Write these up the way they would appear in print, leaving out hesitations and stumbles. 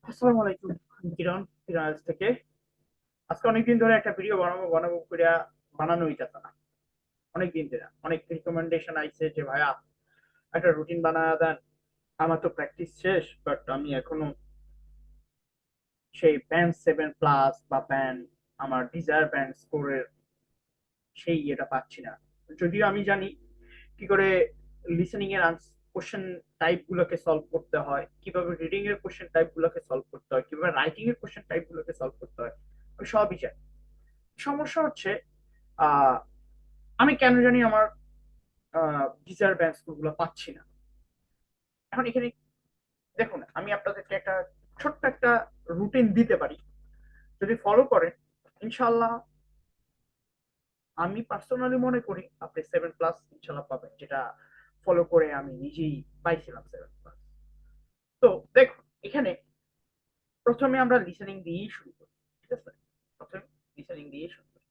আসসালামু আলাইকুম। আমি কিরণ ফিনান্স থেকে। আজকে অনেকদিন ধরে একটা ভিডিও বানাবো বানাবো করে বানানো হইতাছে না। অনেকদিন ধরে অনেক রিকমেন্ডেশন আইছে যে ভাইয়া একটা রুটিন বানায় দেন। আমার তো প্র্যাকটিস শেষ, বাট আমি এখনো সেই ব্যান্ড 7+ বা ব্যান্ড আমার ডিজায়ার ব্যান্ড স্কোরের সেই ইয়েটা পাচ্ছি না। যদিও আমি জানি কি করে লিসেনিং এর কোশ্চেন টাইপ গুলোকে সলভ করতে হয়, কিভাবে রিডিং এর কোশ্চেন টাইপ গুলোকে সলভ করতে হয়, কিভাবে রাইটিং এর কোশ্চেন টাইপ গুলোকে সলভ করতে হয়, আমি সবই জানি। সমস্যা হচ্ছে আহ আমি কেন জানি আমার ডিজায়ার ব্যান্ড গুলো পাচ্ছি না। এখন এখানে দেখুন, আমি আপনাদেরকে একটা ছোট্ট একটা রুটিন দিতে পারি। যদি ফলো করেন, ইনশাল্লাহ আমি পার্সোনালি মনে করি আপনি 7+ ইনশাল্লাহ পাবেন, যেটা ফলো করে আমি নিজেই পাইছিলাম 7+। তো দেখুন, এখানে প্রথমে আমরা লিসেনিং দিয়েই শুরু করি। ঠিক আছে, প্রথমে লিসেনিং দিয়েই শুরু করি।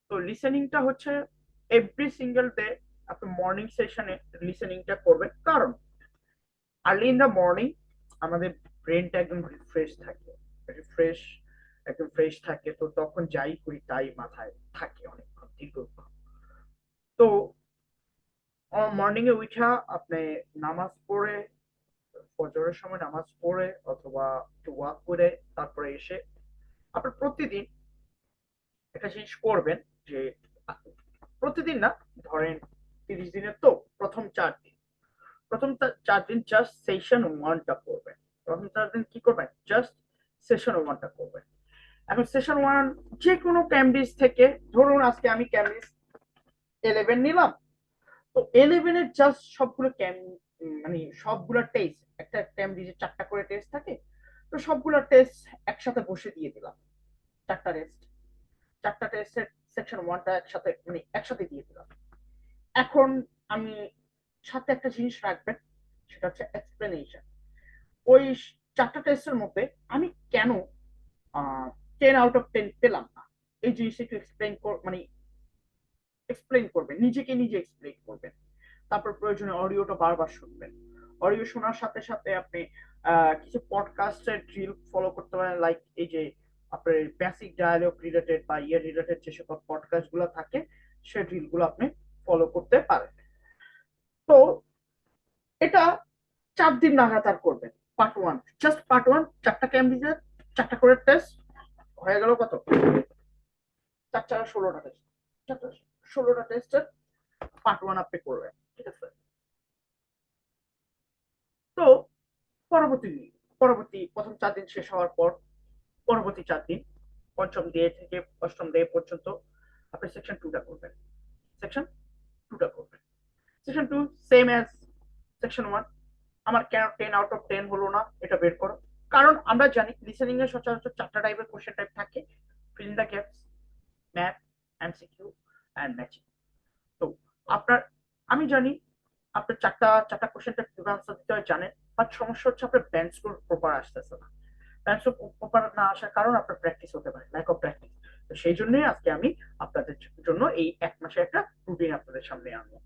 তো লিসেনিংটা হচ্ছে এভরি সিঙ্গেল ডে আপনি মর্নিং সেশনে লিসেনিংটা করবেন, কারণ আর্লি ইন দ্য মর্নিং আমাদের ব্রেনটা একদম রিফ্রেশ থাকে। রিফ্রেশ, একদম ফ্রেশ থাকে, তো তখন যাই করি তাই মাথায় থাকে অনেকক্ষণ দীর্ঘক্ষণ। তো মর্নিং এ উঠা আপনি নামাজ পড়ে, ফজরের সময় নামাজ পড়ে অথবা একটু ওয়াক করে তারপরে এসে আপনি প্রতিদিন একটা জিনিস করবেন যে প্রতিদিন না, ধরেন 30 দিনের তো প্রথম 4 দিন, প্রথম 4 দিন জাস্ট সেশন ওয়ানটা করবেন। প্রথম 4 দিন কি করবেন? জাস্ট সেশন ওয়ানটা করবেন। এখন সেশন ওয়ান যে কোনো ক্যামব্রিজ থেকে, ধরুন আজকে আমি ক্যামব্রিজ 11 নিলাম। তো 11-এর জাস্ট সবগুলো মানে সবগুলো টেস্ট, একটা ক্যামব্রিজে 4টা করে টেস্ট থাকে, তো সবগুলো টেস্ট একসাথে বসে দিয়ে দিলাম। 4টা টেস্ট, 4টা টেস্টের সেকশন ওয়ানটা একসাথে মানে একসাথে দিয়ে দিলাম। এখন আমি সাথে একটা জিনিস রাখবেন, সেটা হচ্ছে এক্সপ্লেনেশন। ওই 4টা টেস্টের মধ্যে আমি কেন 10 আউট অফ 10 পেলাম না, এই জিনিসটা একটু মানে এক্সপ্লেন করবেন, নিজেকে নিজে এক্সপ্লেন করবেন। তারপর প্রয়োজনে অডিওটা বারবার শুনবেন। অডিও শোনার সাথে সাথে আপনি কিছু পডকাস্টের ড্রিল ফলো করতে পারেন, লাইক এই যে আপনার বেসিক ডায়ালগ রিলেটেড বা ইয়ে রিলেটেড যে সকল পডকাস্ট গুলো থাকে, সেই ড্রিল গুলো আপনি ফলো করতে পারেন। তো এটা 4 দিন লাগাতার করবেন। Part one, just part one, 4টা ক্যামব্রিজের 4টা করে টেস্ট হয়ে গেল কত? 4 4 16টা টেস্ট। 16টা টেস্টের পার্ট ওয়ান আপনি করবেন। ঠিক আছে। তো পরবর্তী পরবর্তী প্রথম 4 দিন শেষ হওয়ার পর পরবর্তী 4 দিন, পঞ্চম ডে থেকে অষ্টম ডে পর্যন্ত আপনি সেকশন টুটা করবেন। সেকশন টুটা করবেন। Section to same as section one. আমার কেন 10 আউট অফ 10 হলো না, এটা বের করো। কারণ আমরা জানি লিসেনিং এর সচরাচর 4টা টাইপের কোশ্চেন টাইপ থাকে: fill the gaps, math, MCQ and matching. তো আপনার, আমি জানি আপনার চারটা চারটা কোশ্চেন টাইপ কিভাবে আনসার দিতে হয় জানেন, বাট সমস্যা হচ্ছে আপনার ব্যান্ড স্কোর প্রপার আসতেছে না। ব্যান্ড স্কোর প্রপার না আসার কারণ আপনার প্র্যাকটিস হতে পারে, ল্যাক অফ প্র্যাকটিস। তো সেই জন্যই আজকে আমি আপনাদের জন্য এই 1 মাসে একটা রুটিন আপনাদের সামনে আনবো।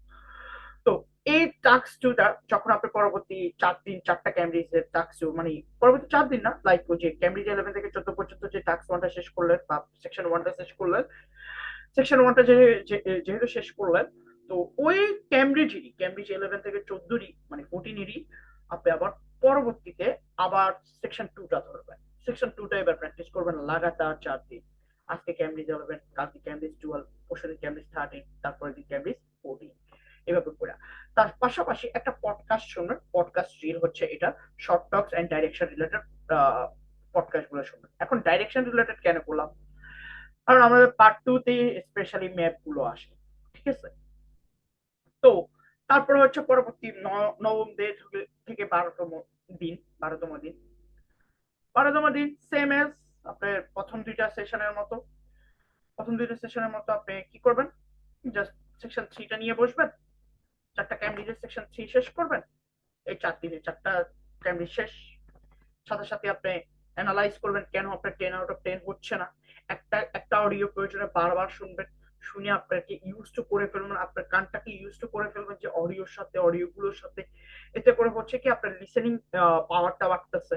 তো এই টাস্ক টুটা যখন আপনি পরবর্তী 4 দিন 4টা ক্যামব্রিজের টাস্ক টু, মানে পরবর্তী 4 দিন না, লাইক ওই যে ক্যামব্রিজ 11 থেকে 14 পর্যন্ত যে টাস্ক ওয়ানটা শেষ করলেন বা সেকশন ওয়ানটা শেষ করলেন, সেকশন ওয়ানটা যেহেতু শেষ করলেন, তো ওই ক্যামব্রিজ 11 থেকে 14 মানে 14-এরই আপনি আবার পরবর্তীতে আবার সেকশন টুটা ধরবেন। সেকশন টুটা এবার প্র্যাকটিস করবেন লাগাতার 4 দিন। আজকে ক্যামব্রিজ 11, কালকে ক্যামব্রিজ 12, পরশুদিন ক্যামব্রিজ 13, তারপরের দিন ক্যামব্রিজ 14, এভাবে করে। তার পাশাপাশি একটা পডকাস্ট শুনবেন। পডকাস্ট রিল হচ্ছে এটা, short talks and direction related podcast গুলো শুনবেন। এখন ডাইরেকশন রিলেটেড কেন বললাম? কারণ আমাদের পার্ট টু তে স্পেশালি ম্যাপ গুলো আসে। ঠিক আছে। তো তারপরে হচ্ছে পরবর্তী নবম দিন থেকে 12তম দিন, 12তম দিন, 12তম দিন সেম এজ আপনার প্রথম দুইটা সেশনের মতো আপনি কি করবেন? জাস্ট সেকশন থ্রিটা নিয়ে বসবেন, 4টা ক্যামব্রিজের সেকশন থ্রি শেষ করবেন। এই 4 দিনে 4টা ক্যামব্রিজ শেষ। সাথে সাথে আপনি অ্যানালাইজ করবেন কেন আপনার 10 আউট অফ 10 হচ্ছে না। একটা একটা অডিও প্রয়োজনে বারবার শুনবেন, শুনে আপনাকে ইউজ টু করে ফেলবেন, আপনার কানটাকে ইউজ টু করে ফেলবেন যে অডিওর সাথে, অডিও গুলোর সাথে। এতে করে হচ্ছে কি আপনার লিসেনিং পাওয়ারটা বাড়তেছে।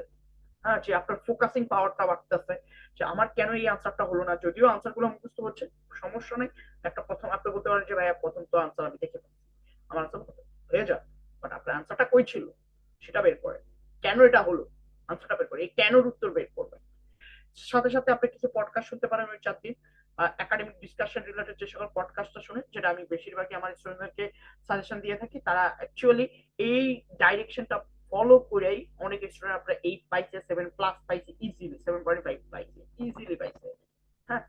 হ্যাঁ, যে আপনার ফোকাসিং পাওয়ারটা বাড়তেছে, যে আমার কেন এই আনসারটা হলো না, যদিও আনসার গুলো মুখস্থ হচ্ছে, সমস্যা নেই। একটা প্রথম আপনি বলতে পারেন যে ভাইয়া প্রথম তো আনসার আমি দেখে ফেলছি, আমার আনসার হয়ে যাক, বাট আপনার আনসারটা কই ছিল সেটা বের করে, কেন এটা হলো আনসারটা বের করে, এই কেনর উত্তর বের করবেন। সাথে সাথে আপনি কিছু পডকাস্ট শুনতে পারেন ওই 4 দিন, একাডেমিক ডিসকাশন রিলেটেড যে সকল পডকাস্টটা শুনে, যেটা আমি বেশিরভাগই আমার স্টুডেন্টদেরকে সাজেশন দিয়ে থাকি, তারা অ্যাকচুয়ালি এই ডাইরেকশনটা ফলো করেই অনেক স্টুডেন্ট আপনারা 8 পাইছে, 7+ পাইছে, ইজিলি 7.5 পাইছে, ইজিলি পাইছে। হ্যাঁ,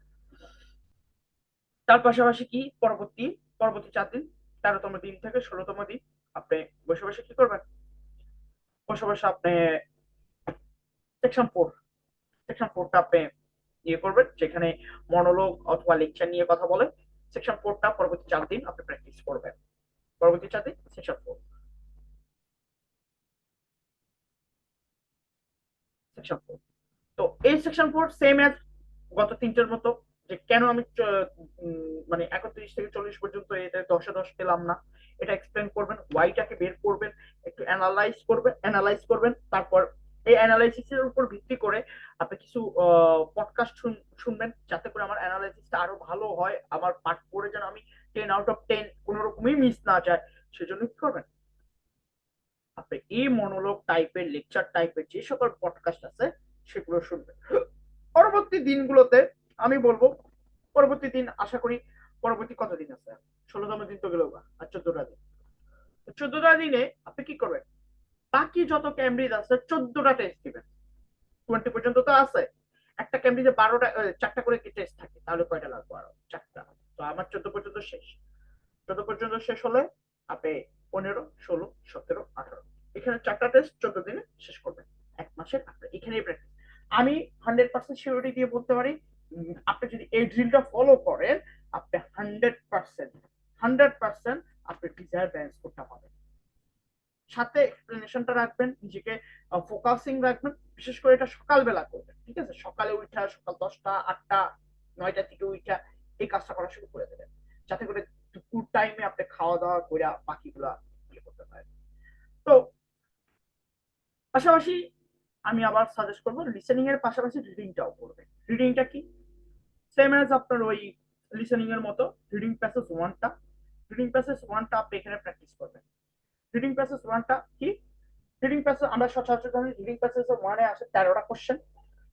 তার পাশাপাশি কি পরবর্তী পরবর্তী 4 দিন, 13তম দিন থেকে 16তম দিন, আপনি বসে বসে কি করবেন, বসে বসে আপনি সেকশন 4, সেকশন 4টা আপনি ইয়ে করবেন, যেখানে মনোলগ অথবা লেকচার নিয়ে কথা বলে। সেকশন 4টা পরবর্তী 4 দিন আপনি প্র্যাকটিস করবেন, পরবর্তী 4 দিন সেকশন 4, সেকশন 4। তো এই সেকশন 4 সেম এজ গত 3টের মতো, যে কেন আমি মানে 31 থেকে 40 পর্যন্ত এটা 10-এ 10 পেলাম না, এটা এক্সপ্লেন করবেন, ওয়াইটাকে বের করবেন, একটু অ্যানালাইজ করবেন, তারপর এই অ্যানালাইসিসের উপর ভিত্তি করে আপনি কিছু পডকাস্ট শুনবেন, যাতে করে আমার অ্যানালাইসিসটা আরো ভালো হয়, আমার পার্ট পড়ে যেন আমি 10 আউট অফ 10 কোন রকমই মিস না যায়, সেজন্য কি করবেন, আপনি এই মনোলগ টাইপের লেকচার টাইপের যে সকল পডকাস্ট আছে সেগুলো শুনবেন। পরবর্তী দিনগুলোতে আমি বলবো, পরবর্তী দিন আশা করি, পরবর্তী কত দিন আছে, 16তম দিন তো গেল, আর 14টা দিন, 14টা দিনে আপনি কি করবেন, বাকি যত ক্যামব্রিজ আছে 14টা টেস্ট দিবেন। 20 পর্যন্ত তো আছে, একটা ক্যামব্রিজে 12টা 4টা করে কি টেস্ট থাকে, তাহলে কয়টা লাগবে, আরো 4টা। তো আমার 14 পর্যন্ত শেষ, 14 পর্যন্ত শেষ হলে আপনি 15, 16, 17, 18, এখানে 4টা টেস্ট 14 দিনে শেষ করবেন, 1 মাসের আপনার এখানেই প্র্যাকটিস। আমি 100% সিউরিটি দিয়ে বলতে পারি, আপনি যদি এই ড্রিলটা ফলো করেন, আপনি 100% আপনি ডিজায়ার ব্যালেন্স করতে পারবেন। সাথে এক্সপ্লেনেশনটা রাখবেন, নিজেকে ফোকাসিং রাখবেন, বিশেষ করে এটা সকালবেলা করবেন, ঠিক আছে, সকালে উঠা, সকাল 10টা, 8টা, 9টা থেকে উঠা এই কাজটা করা শুরু করে দেবেন, যাতে করে দুপুর টাইমে আপনি খাওয়া দাওয়া করে বাকিগুলা ইয়ে করতে পারেন। তো পাশাপাশি আমি আবার সাজেস্ট করবো, লিসেনিং এর পাশাপাশি রিডিংটাও করবেন। রিডিংটা কি, সেম এজ আপনার ওই লিসেনিং এর মতো, রিডিং প্যাসেজ ওয়ানটা, আপনি এখানে প্র্যাকটিস করবেন। রিডিং প্যাসেজ ওয়ানটা কি, রিডিং প্যাসেজ আমরা সচরাচর জানি, রিডিং প্যাসেজ ওয়ানে আসে 13টা কোশ্চেন।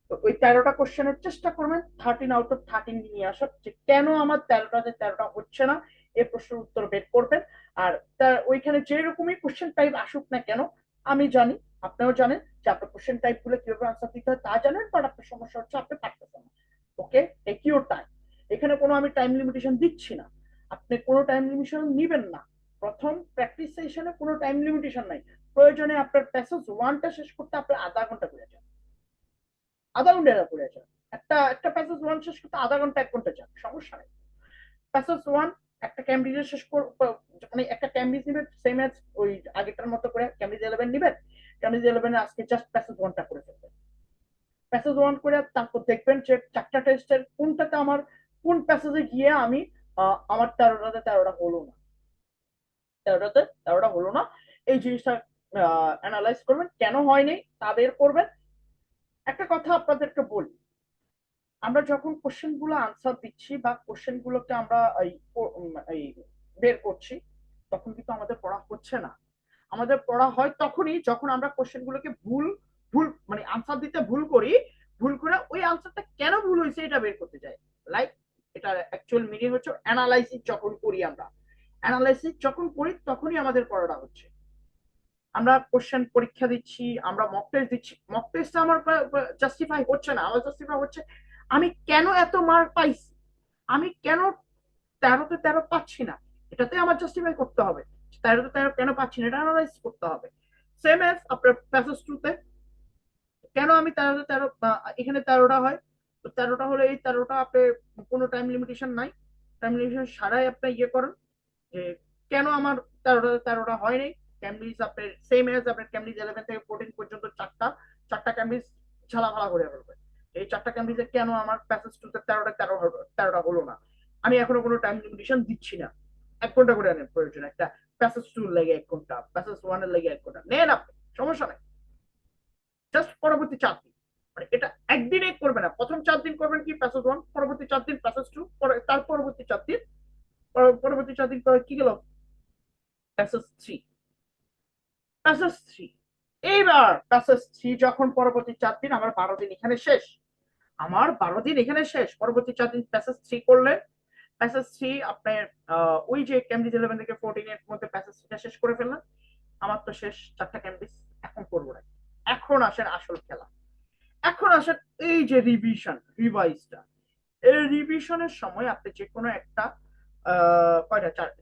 তো ওই 13টা কোশ্চেনের চেষ্টা করবেন 13 আউট অফ 13 নিয়ে আসার, যে কেন আমার 13টা হচ্ছে না, এই প্রশ্নের উত্তর বের করবেন। আর তার ওইখানে যে রকমই কোশ্চেন টাইপ আসুক না কেন, আমি জানি, আপনিও জানেন যে আপনার কোশ্চেন টাইপ গুলো কিভাবে আনসার দিতে হয় তা জানেন, বাট আপনার সমস্যা হচ্ছে আপনি পারতেছেন না। ওকে, টেক ইউর টাইম, এখানে কোনো আমি টাইম লিমিটেশন দিচ্ছি না, আপনি কোনো টাইম লিমিটেশন নিবেন না। প্রথম প্র্যাকটিস সেশনে কোনো টাইম লিমিটেশন নাই, প্রয়োজনে আপনার প্যাসেজ ওয়ানটা শেষ করতে আপনার আধা ঘন্টা করে যান, আধা ঘন্টা করে যান, একটা একটা প্যাসেজ ওয়ান শেষ করতে আধা ঘন্টা 1 ঘন্টা যান, সমস্যা নেই। প্যাসেজ ওয়ান একটা ক্যামব্রিজের শেষ মানে একটা ক্যামব্রিজ নিবেন, সেম এজ ওই আগেরটার মতো করে ক্যামব্রিজ 11 নিবেন, ক্যামব্রিজ 11 আজকে জাস্ট প্যাসেজ ওয়ানটা করে ফেলবেন, প্যাসেজ ওয়ান করে তারপর দেখবেন যে 4টা টেস্টের কোনটাতে আমার, কোন প্যাসেজে গিয়ে আমি আমার 13টা হলো না, 13টা হলো না, এই জিনিসটা অ্যানালাইজ করবেন, কেন হয়নি তা বের করবেন। একটা কথা আপনাদেরকে বলি, আমরা যখন কোশ্চেন গুলো আনসার দিচ্ছি বা কোশ্চেন গুলোকে আমরা এই বের করছি, তখন কিন্তু আমাদের পড়া হচ্ছে না, আমাদের পড়া হয় তখনই যখন আমরা কোশ্চেন গুলোকে ভুল ভুল মানে আনসার দিতে ভুল করি, ভুল করে ওই আনসারটা কেন ভুল হয়েছে এটা বের করতে যাই। লাইক, এটা অ্যাকচুয়াল মিনিং হচ্ছে অ্যানালাইসিস যখন করি, আমরা অ্যানালাইসিস যখন করি তখনই আমাদের পড়াটা হচ্ছে। আমরা কোশ্চেন পরীক্ষা দিচ্ছি, আমরা মক টেস্ট দিচ্ছি, মক টেস্ট আমার জাস্টিফাই হচ্ছে না, আমার জাস্টিফাই হচ্ছে আমি কেন এত মার্ক পাইছি, আমি কেন 13-তে 13 পাচ্ছি না, এটাতে আমার জাস্টিফাই করতে হবে, 13-তে 13 কেন পাচ্ছি না এটা অ্যানালাইজ করতে হবে। সেম এজ আপনার প্যাসেজ টুতে, কেন আমি 13-তে 13 এখানে 13টা হয়, তো 13টা হলে এই 13টা আপনি কোনো টাইম লিমিটেশন নাই, টাইম লিমিটেশন ছাড়াই আপনি ইয়ে করেন, যে কেন আমার 13টা হয়নি। ক্যামব্রিজ আপনার সেম এজ আপনার ক্যামব্রিজ 11 থেকে 14 পর্যন্ত 4টা ক্যামব্রিজ ঝালাফালা করে ফেলবে, এই 4টা ক্যামব্রিজে কেন আমার প্যাসেজ টুতে 13টা হলো না, আমি এখনো কোনো টাইম লিমিটেশন দিচ্ছি না, 1 ঘন্টা করে আনেন প্রয়োজন, একটা প্যাসেজ টু লেগে 1 ঘন্টা, প্যাসেজ ওয়ানের লেগে 1 ঘন্টা নেন আপনি, সমস্যা নেই, জাস্ট পরবর্তী 4 দিন পরবর্তী 4 দিন, পরবর্তী 4 দিন কি গেল, প্যাসেজ 3, প্যাসেজ 3। এইবার প্যাসেজ 3 যখন পরবর্তী 4 দিন, আমার 12 দিন এখানে শেষ, আমার 12 দিন এখানে শেষ। পরবর্তী 4 দিন প্যাসেজ 3 করলে, প্যাসেজ 3 আপনার ওই যে ক্যামব্রিজ 11 থেকে 14 এর মধ্যে প্যাসেজ 3টা শেষ করে ফেললাম। আমার তো শেষ 4টা ক্যামব্রিজ, এখন করবো না। এখন আসেন আসল খেলা, এখন আসেন এই যে রিভিশন, রিভাইজটা। এই রিভিশনের সময় আপনি যে কোনো একটা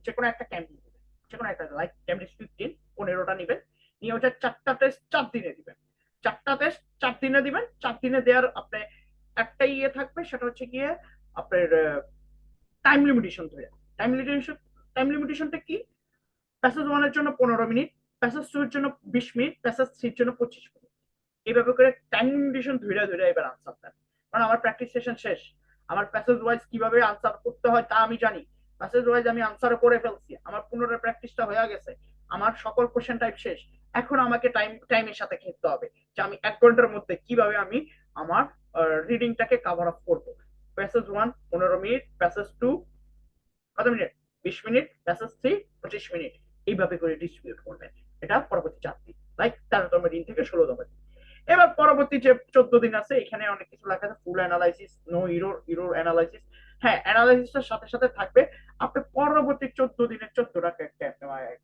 যে কোনো একটা ক্যামব্রিজ নেবেন, যে কোনো একটা, লাইক ক্যামব্রিজ 15, 15টা নেবেন, নিয়ে ওটা 4টা টেস্ট 4 দিনে দিবেন, 4টা টেস্ট 4 দিনে দিবেন। 4 দিনে দেওয়ার আপনি একটা ইয়ে থাকবে, সেটা হচ্ছে গিয়ে আপনার টাইম লিমিটেশন ধরে। টাইম লিমিটেশনটা কি, প্যাসেজ 1 এর জন্য 15 মিনিট, প্যাসেজ 2 এর জন্য 20 মিনিট, প্যাসেজ 3 এর জন্য 25 মিনিট। এইভাবে করে টাইম লিমিটেশন ধরে ধরে এবার আনসার দেন। কারণ আমার প্র্যাকটিস সেশন শেষ, আমার প্যাসেজ ওয়াইজ কিভাবে আনসার করতে হয় তা আমি জানি, প্যাসেজ ওয়াইজ আমি আনসার করে ফেলছি, আমার পুনরায় প্র্যাকটিসটা হয়ে গেছে, আমার সকল কোশ্চেন টাইপ শেষ। এখন আমাকে টাইমের সাথে খেলতে হবে যে আমি 1 ঘন্টার মধ্যে কিভাবে আমি আমার রিডিংটাকে কভার আপ করবো। প্যাসেজ 1 15 মিনিট, প্যাসেজ 2 কত মিনিট, 20 মিনিট, প্যাসেজ 3 25 মিনিট, এইভাবে করে ডিস্ট্রিবিউট করবেন। এটা পরবর্তী 4 দিন, লাইক 13তম দিন থেকে 16তম দিন। এবার পরবর্তী যে 14 দিন আছে, এখানে অনেক কিছু লেখা আছে, full analysis, no error, error analysis. হ্যাঁ, অ্যানালাইসিসটার সাথে সাথে থাকবে, আপনি পরবর্তী 14 দিনের 14টা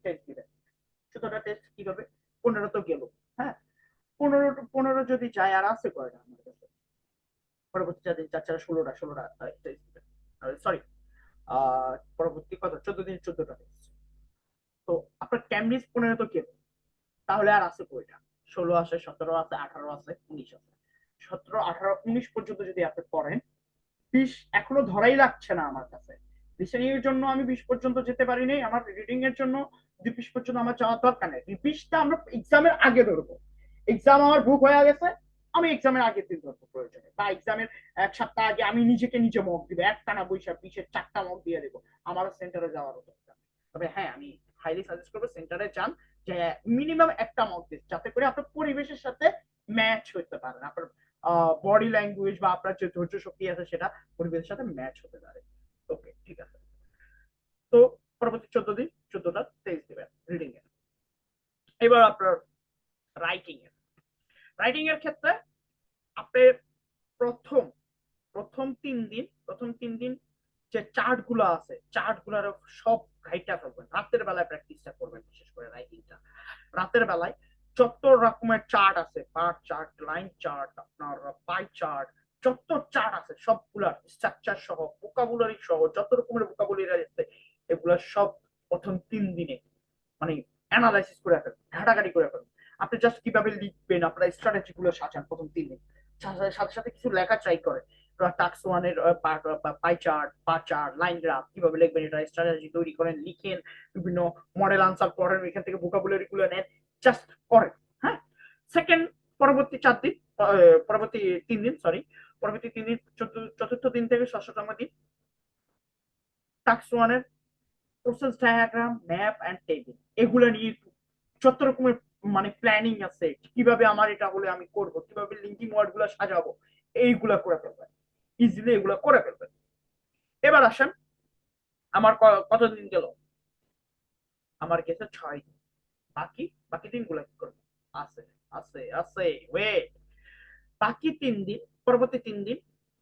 টেস্ট দিবেন। 14টা টেস্ট কিভাবে, 15 তো গেল, হ্যাঁ, 15 যদি যায়, আর আছে কয়টা আমার কাছে, পরবর্তী 4 দিন 4 4 16টা, 16টা টেস্ট দিবেন, সরি, পরবর্তী কত 14 দিন 14টা টেস্ট। তো আপনার ক্যামব্রিজ 15 তো গেল, তাহলে আর আছে কয়টা, 16 আছে, 17 আছে, 18 আছে, 19 আছে। 17 18 19 পর্যন্ত যদি আপনি পড়েন, 20 এখনো ধরাই লাগছে না আমার কাছে। লিসেনিং এর জন্য আমি 20 পর্যন্ত যেতে পারিনি, আমার রিডিং এর জন্য 20 পর্যন্ত আমার যাওয়ার দরকার নেই। 20টা আমরা এক্সামের আগে ধরবো, এক্সাম আমার বুক হয়ে গেছে, আমি এক্সামের আগের দিন ধরবো প্রয়োজনে, বা এক্সামের 1 সপ্তাহ আগে আমি নিজেকে নিজে মক দিব, একটানা বৈশাখ 20-এর 4টা মক দিয়ে দেবো, আমারও সেন্টারে যাওয়ারও দরকার। তবে হ্যাঁ, আমি হাইলি সাজেস্ট করবো সেন্টারে যান, যে মিনিমাম একটা মক দিন, যাতে করে আপনার পরিবেশের সাথে ম্যাচ হতে পারেন, আপনার বডি ল্যাঙ্গুয়েজ বা আপনার যে ধৈর্য শক্তি আছে সেটা পরিবেশের সাথে ম্যাচ হতে পারে। ওকে, ঠিক আছে। তো পরবর্তী 14 দিন 14টা টেস্ট দিবেন রিডিং এর। এবার আপনার রাইটিং এর, রাইটিং এর ক্ষেত্রে আপনি প্রথম প্রথম 3 দিন যে চার্ট গুলো আছে, চার্ট গুলার সব ঘাইটা ফেলবেন, রাতের বেলায় প্র্যাকটিসটা করবেন, বিশেষ করে রাইটিংটা রাতের বেলায়। যত রকমের চার্ট আছে, বার চার্ট, লাইন চার্ট, আপনার পাই চার্ট, যত চার্ট আছে সবগুলার স্ট্রাকচার সহ, ভোকাবুলারি সহ, যত রকমের ভোকাবুলারি আছে, এগুলা সব প্রথম 3 দিনে মানে অ্যানালাইসিস করে ফেলবেন, ঘাটাঘাটি করে ফেলবেন। আপনি জাস্ট কিভাবে লিখবেন, আপনার স্ট্র্যাটেজি গুলো সাজান প্রথম 3 দিন, সাথে সাথে কিছু লেখা ট্রাই করে, টাক্স ওয়ানের pie chart, bar chart, line graph কিভাবে লিখবেন, এটা স্ট্র্যাটেজি তৈরি করেন, লিখেন, বিভিন্ন মডেল আনসার পড়েন, এখান থেকে ভোকাবুলারি গুলো নেন, জাস্ট করেন। হ্যাঁ, সেকেন্ড, পরবর্তী 4 দিন, পরবর্তী 3 দিন, সরি, পরবর্তী 3 দিন, চতুর্থ দিন থেকে ষষ্ঠতম দিন, টাক্স ওয়ানের process diagram, map and table, এগুলো নিয়ে যত রকমের প্ল্যানিং আছে, কিভাবে আমার এটা হলে আমি করব, কিভাবে লিঙ্কিং ওয়ার্ড গুলো সাজাবো, এইগুলা করে ফেলবেন, ইজিলি এগুলা করে ফেলবেন। এবার আসেন, আমার কতদিন গেল, আমার গেছে 6 দিন, বাকি বাকি দিনগুলো কি করবো, আছে আছে আছে ওয়েট, বাকি 3 দিন, পরবর্তী 3 দিন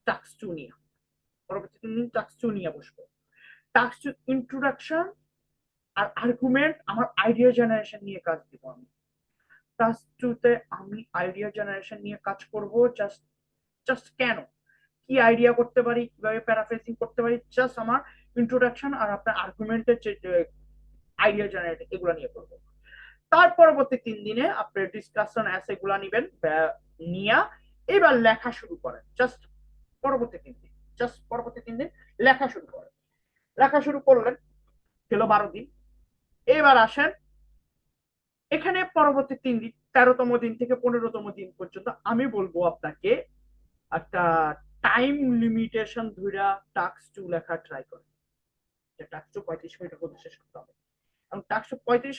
টাস্ক 2 নিয়ে, পরবর্তী 3 দিন টাস্ক 2 নিয়ে বসবো। টাস্ক 2 ইন্ট্রোডাকশন আর আর্গুমেন্ট, আমার আইডিয়া জেনারেশন নিয়ে কাজ দিব আমি। টাস্ক 2 তে আমি আইডিয়া জেনারেশন নিয়ে কাজ করব। জাস্ট জাস্ট কেন, কি আইডিয়া করতে পারি, কিভাবে প্যারাফ্রেজিং করতে পারি, জাস্ট আমার ইন্ট্রোডাকশন আর আপনার আর্গুমেন্টের যে আইডিয়া জেনারেট, এগুলো নিয়ে করবো। তার পরবর্তী 3 দিনে আপনি ডিসকাশন এসে গুলা নিবেন, নিয়া এবার লেখা শুরু করেন। জাস্ট পরবর্তী 3 দিন লেখা শুরু করেন, লেখা শুরু করলেন, গেল 12 দিন। এবার আসেন এখানে পরবর্তী 3 দিন, 13তম দিন থেকে 15তম দিন পর্যন্ত আমি বলবো আপনাকে একটা টাইম লিমিটেশন ধরে টাস্ক 2 লেখা ট্রাই করেন, যে টাস্ক 2 35 মিনিটের মধ্যে শেষ করতে হবে। এবং টাস্ক 35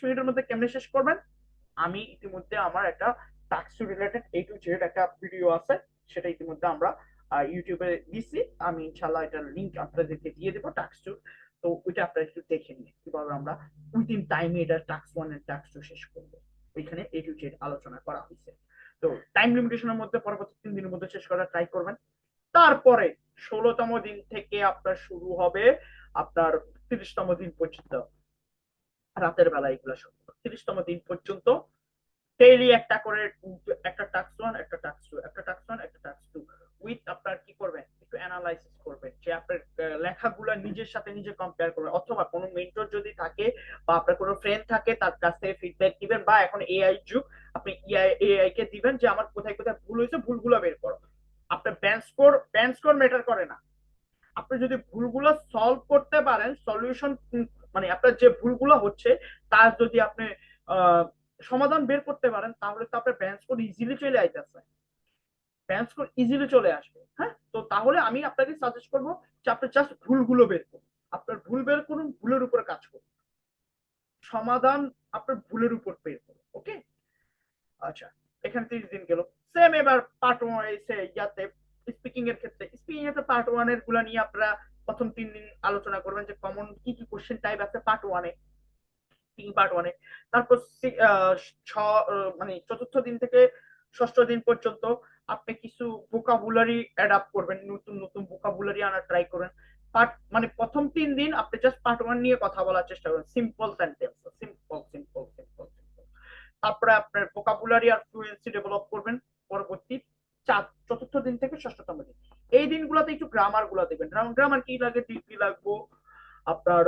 মিনিটের মধ্যে কেমনে শেষ করবেন, আমি ইতিমধ্যে আমার একটা task related A to Z একটা ভিডিও আছে, সেটা ইতিমধ্যে আমরা ইউটিউবে দিছি, আমি ইনশাল্লাহ এটার লিঙ্ক আপনাদেরকে দিয়ে দেবো টাস্ক টু। তো ওইটা আপনারা একটু দেখে নিন কিভাবে আমরা উইদিন টাইমে এটা task one and task two শেষ করবো। ওইখানে এ টু জেড আলোচনা করা হয়েছে। তো টাইম লিমিটেশনের মধ্যে পরবর্তী 3 দিনের মধ্যে শেষ করার ট্রাই করবেন। তারপরে 16তম দিন থেকে আপনার শুরু হবে আপনার 30তম দিন পর্যন্ত রাতের বেলা এগুলো শুরু। 30তম দিন পর্যন্ত ডেইলি একটা করে, একটা টাস্ক ওয়ান, একটা টাস্ক টু, একটা টাস্ক ওয়ান, একটা টাস্ক টু, উইথ আপনার কি করবেন একটু অ্যানালাইসিস করবেন যে আপনার লেখাগুলো নিজের সাথে নিজে কম্পেয়ার করবেন, অথবা কোনো মেন্টর যদি থাকে বা আপনার কোনো ফ্রেন্ড থাকে তার কাছ থেকে ফিডব্যাক দিবেন, বা এখন এআই যুগ, আপনি এআই কে দিবেন যে আমার কোথায় কোথায় ভুল হয়েছে, ভুলগুলো বের করো। আপনার ব্যান্ড স্কোর ম্যাটার করে না। আপনি যদি ভুলগুলো সলভ করতে পারেন, সলিউশন মানে আপনার যে ভুলগুলো হচ্ছে তার যদি আপনি আহ, সমাধান বের করতে পারেন, তাহলে তো আপনার ব্যান্ড স্কোর ইজিলি চলে আইতেছে, ব্যান্ড স্কোর ইজিলি চলে আসবে। হ্যাঁ, তো তাহলে আমি আপনাকে সাজেস্ট করবো যে আপনি জাস্ট ভুলগুলো বের করুন, আপনার ভুল বের করুন, ভুলের উপরে কাজ করুন, সমাধান আপনার ভুলের উপর বের করুন। ওকে, আচ্ছা, এখানে 30 দিন গেল। সেম এবার পার্ট ওয়ান এসে ইয়াতে স্পিকিং এর ক্ষেত্রে, স্পিকিং এর পার্ট ওয়ান এর গুলা নিয়ে আপনারা প্রথম 3 দিন আলোচনা করবেন যে কমন কি কি কোশ্চেন টাইপ আছে পার্ট ওয়ানে, পার্ট ওয়ানে। তারপর মানে চতুর্থ দিন থেকে ষষ্ঠ দিন পর্যন্ত আপনি কিছু ভোকাবুলারি অ্যাডাপ্ট করবেন, নতুন নতুন ভোকাবুলারি আনার ট্রাই করেন। পার্ট মানে প্রথম 3 দিন আপনি জাস্ট পার্ট ওয়ান নিয়ে কথা বলার চেষ্টা করেন, simple sentence, simple simple simple. তারপরে আপনার ভোকাবুলারি আর ফ্লুয়েন্সি ডেভেলপ করবেন পরবর্তী চতুর্থ দিন থেকে ষষ্ঠতম দিন। এই দিনগুলোতে একটু গ্রামার গুলা দেখবেন, গ্রামার কি লাগে, ডিগ্রি লাগবো, আপনার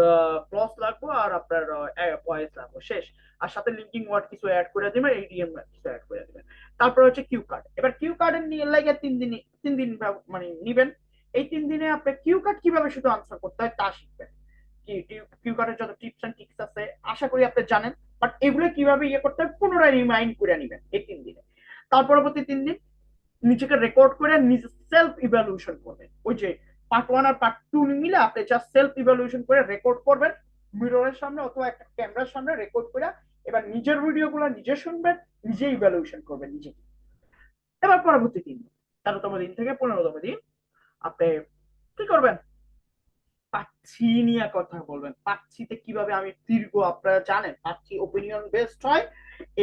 ক্লজ লাগবো, আর আপনার ভয়েস লাগবো, শেষ। আর সাথে লিঙ্কিং ওয়ার্ড কিছু অ্যাড করে দিবেন, এডিএম কিছু অ্যাড করে দিবেন। তারপর হচ্ছে কিউ কার্ড। এবার কিউ কার্ডের নিয়ে লাগে 3 দিন, 3 দিন মানে নিবেন। এই 3 দিনে আপনি কিউ কার্ড কিভাবে শুধু আনসার করতে হয় তা শিখবেন। কিউ কার্ডের যত টিপস এন্ড ট্রিক্স আছে আশা করি আপনি জানেন, বাট এগুলো কিভাবে ইয়ে করতে হয় পুনরায় রিমাইন্ড করে নিবেন এই 3 দিনে। তার পরবর্তী 3 দিন নিজেকে রেকর্ড করে নিজে সেলফ ইভ্যালুয়েশন করবেন। ওই যে পার্ট ওয়ান আর পার্ট টু মিলে আপনি জাস্ট সেলফ ইভ্যালুয়েশন করে রেকর্ড করবেন মিররের সামনে অথবা একটা ক্যামেরার সামনে রেকর্ড করে। এবার নিজের ভিডিও গুলো নিজে শুনবেন, নিজে ইভ্যালুয়েশন করবেন নিজে। এবার পরবর্তী 3 দিন, 13তম দিন থেকে 15তম দিন আপনি কি করবেন, পাচ্ছি নিয়ে কথা বলবেন। পাচ্ছিতে কিভাবে আমি দীর্ঘ, আপনারা জানেন পাচ্ছি ওপিনিয়ন বেসড হয়,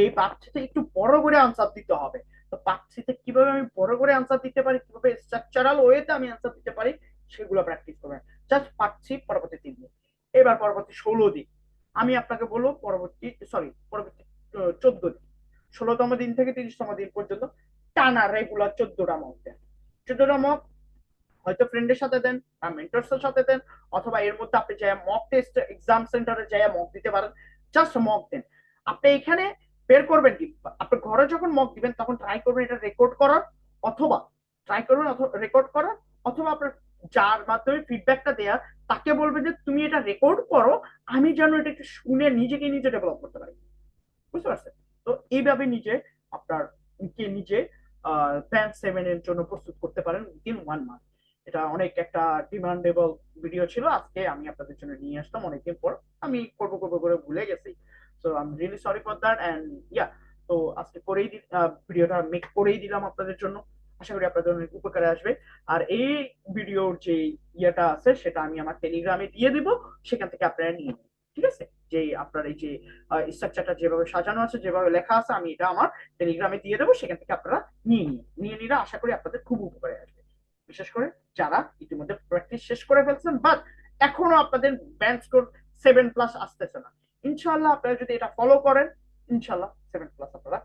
এই পাচ্ছিতে একটু বড় করে আনসার দিতে হবে। তো পাচ্ছিতে কিভাবে আমি বড় করে আনসার দিতে পারি, কিভাবে স্ট্রাকচারাল ওয়েতে আমি আনসার দিতে পারি, সেগুলো প্র্যাকটিস করবেন। জাস্ট পাচ্ছি পরবর্তী 3 দিন। এবার পরবর্তী 16 দিন আমি আপনাকে বলবো, পরবর্তী 14 দিন, 16তম দিন থেকে 30তম দিন পর্যন্ত টানা রেগুলার 14টা মক দেন। 14টা মক হয়তো ফ্রেন্ডের সাথে দেন বা মেন্টরস এর সাথে দেন, অথবা এর মধ্যে আপনি যাই মক টেস্ট এক্সাম সেন্টারে যাই মক দিতে পারেন। জাস্ট মক দেন। আপনি এখানে বের করবেন কি, আপনি ঘরে যখন মক দিবেন তখন ট্রাই করবেন এটা রেকর্ড করার, অথবা ট্রাই করবেন রেকর্ড করার, অথবা আপনার যার মাধ্যমে ফিডব্যাকটা দেয়া তাকে বলবেন যে তুমি এটা রেকর্ড করো, আমি যেন এটা একটু শুনে নিজেকে নিজে ডেভেলপ করতে পারি। বুঝতে পারছেন? তো এইভাবে নিজে আপনার নিজে ব্যান্ড 7 এর জন্য প্রস্তুত করতে পারেন উইদিন 1 মান্থ। এটা অনেক একটা ডিমান্ডেবল ভিডিও ছিল, আজকে আমি আপনাদের জন্য নিয়ে আসলাম অনেকদিন পর। আমি করবো করবো করে ভুলে গেছি, so I am really sorry for that and yeah. তো আজকে করেই ভিডিওটা মেক করেই দিলাম আপনাদের জন্য, আশা করি আপনাদের অনেক উপকারে আসবে। আর এই ভিডিওর যে ইয়েটা আছে সেটা আমি আমার টেলিগ্রামে দিয়ে দিব, সেখান থেকে আপনারা নিয়ে নিন। ঠিক আছে? যে আপনার এই যে স্ট্রাকচারটা যেভাবে সাজানো আছে, যেভাবে লেখা আছে, আমি এটা আমার টেলিগ্রামে দিয়ে দেবো, সেখান থেকে আপনারা নিয়ে নিলে আশা করি আপনাদের খুব উপকারে আসবে। বিশেষ করে যারা ইতিমধ্যে প্র্যাকটিস শেষ করে ফেলছেন বাট এখনো আপনাদের ব্যান্ড স্কোর 7+ আসতেছে না, ইনশাল্লাহ আপনারা যদি এটা ফলো করেন, ইনশাল্লাহ 7+ আপনারা